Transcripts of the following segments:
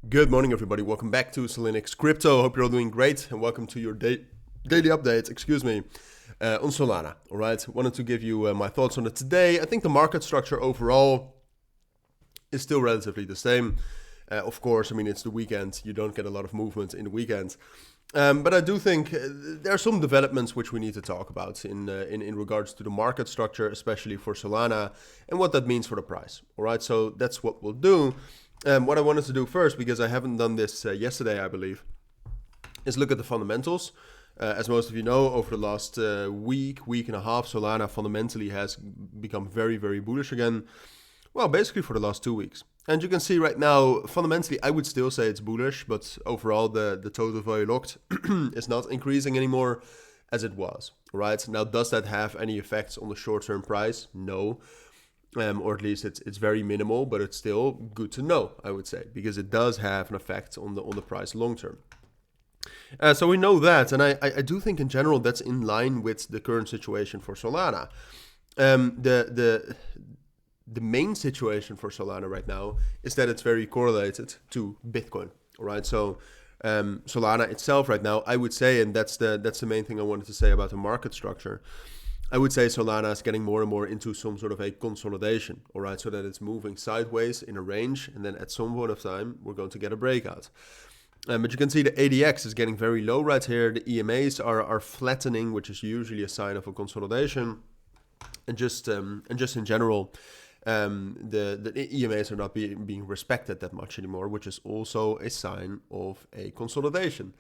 Good morning, everybody. Welcome back to Cilinix Crypto. Hope you're all doing great, and welcome to your daily update. On Solana. All right, wanted to give you my thoughts on it today. I think the market structure overall is still relatively the same. Of course, I mean it's the weekend. You don't get a lot of movement in the weekend. But I do think there are some developments which we need to talk about in regards to the market structure, especially for Solana, and what that means for the price. All right, so that's what we'll do. What I wanted to do first, because I haven't done this yesterday, I believe, is look at the fundamentals. As most of you know, over the last week and a half, Solana fundamentally has become very, very bullish again. Well, basically for the last 2 weeks. And you can see right now, fundamentally, I would still say it's bullish, but overall the total value locked is not increasing anymore as it was, right? Now, does that have any effects on the short-term price? No. Or at least it's very minimal, but it's still good to know, I would say, because it does have an effect on the price long-term. So we know that, and I do think in general that's in line with the current situation for Solana. The main situation for Solana right now is that it's very correlated to Bitcoin, all right? So Solana itself right now, I would say, and that's the main thing I wanted to say about the market structure, I would say Solana is getting more and more into some sort of a consolidation, all right? So that it's moving sideways in a range, and then at some point of time, we're going to get a breakout. But you can see the ADX is getting very low right here. The EMAs are flattening, which is usually a sign of a consolidation. And just in general, the EMAs are not being respected that much anymore, which is also a sign of a consolidation.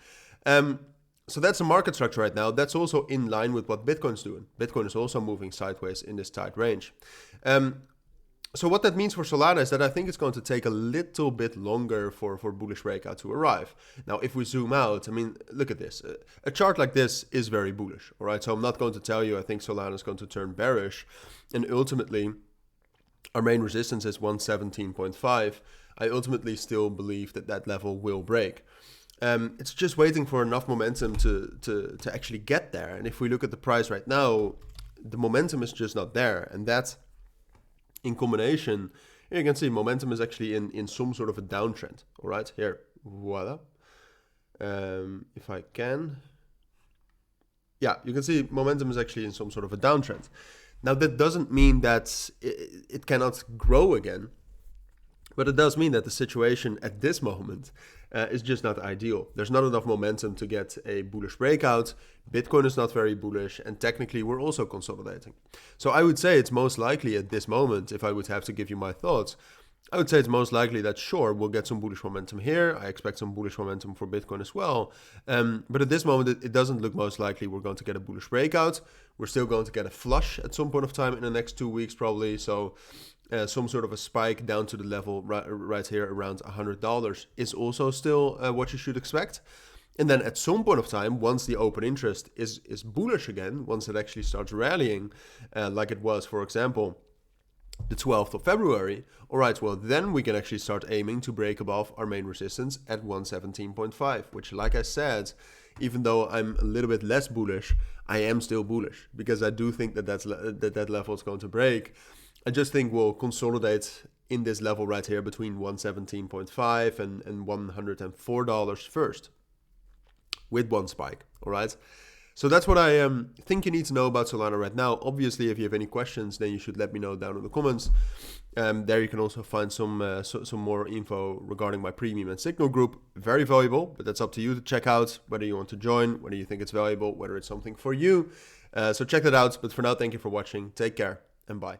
So that's the market structure right now. That's also in line with what Bitcoin's doing. Bitcoin is also moving sideways in this tight range. So what that means for Solana is that I think it's going to take a little bit longer for bullish breakout to arrive. Now, if we zoom out, I mean, look at this. A chart like this is very bullish, all right? So I'm not going to tell you I think Solana is going to turn bearish. And ultimately, our main resistance is 117.5. I ultimately still believe that level will break. It's just waiting for enough momentum to actually get there. And if we look at the price right now, the momentum is just not there. And that's in combination, here you can see momentum is actually in some sort of a downtrend. All right, here, voila. If I can. Yeah, you can see momentum is actually in some sort of a downtrend. Now, that doesn't mean that it cannot grow again. But it does mean that the situation at this moment is just not ideal. There's not enough momentum to get a bullish breakout. Bitcoin is not very bullish, and technically we're also consolidating. So I would say it's most likely at this moment, if I would have to give you my thoughts, I would say it's most likely that sure, we'll get some bullish momentum here. I expect some bullish momentum for Bitcoin as well. But at this moment, it doesn't look most likely we're going to get a bullish breakout. We're still going to get a flush at some point of time in the next 2 weeks probably. So some sort of a spike down to the level right here around $100 is also still what you should expect. And then at some point of time, once the open interest is bullish again, once it actually starts rallying, like it was, for example, the 12th of February, all right, well, then we can actually start aiming to break above our main resistance at 117.5, which, like I said, even though I'm a little bit less bullish, I am still bullish because I do think that level is going to break. I just think we'll consolidate in this level right here between 117.5 and $104 first with one spike, all right? So that's what I think you need to know about Solana right now. Obviously, if you have any questions, then you should let me know down in the comments. There you can also find some more info regarding my premium and signal group. Very valuable, but that's up to you to check out whether you want to join, whether you think it's valuable, whether it's something for you. So check that out. But for now, thank you for watching. Take care and bye.